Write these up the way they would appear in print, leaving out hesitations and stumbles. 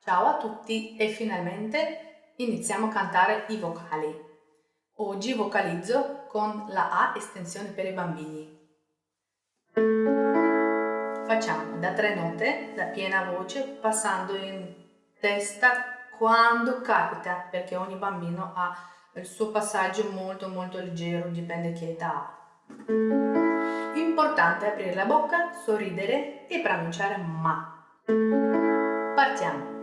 Ciao a tutti e finalmente iniziamo a cantare i vocali. Oggi vocalizzo con la A estensione per i bambini. Facciamo da 3 note, da piena voce, passando in testa quando capita, perché ogni bambino ha il suo passaggio molto leggero, dipende che età ha. Importante è aprire la bocca, sorridere e pronunciare ma. Partiamo.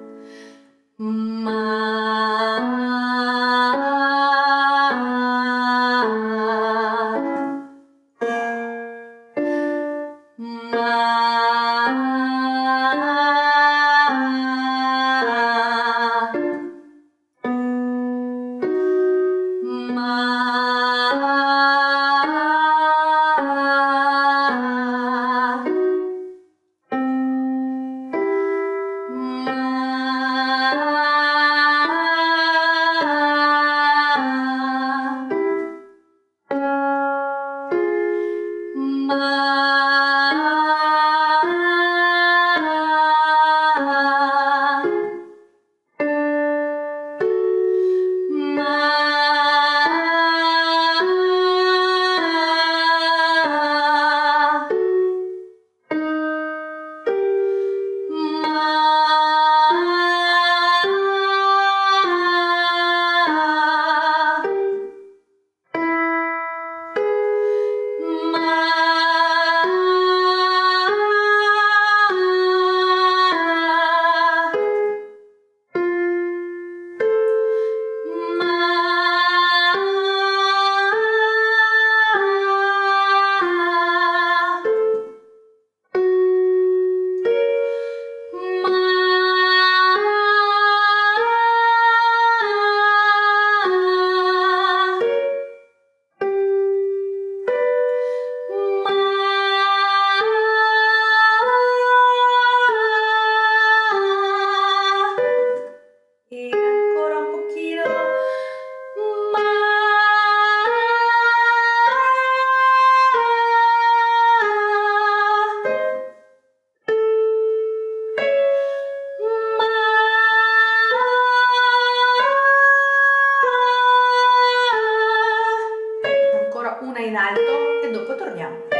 Una in alto e dopo torniamo.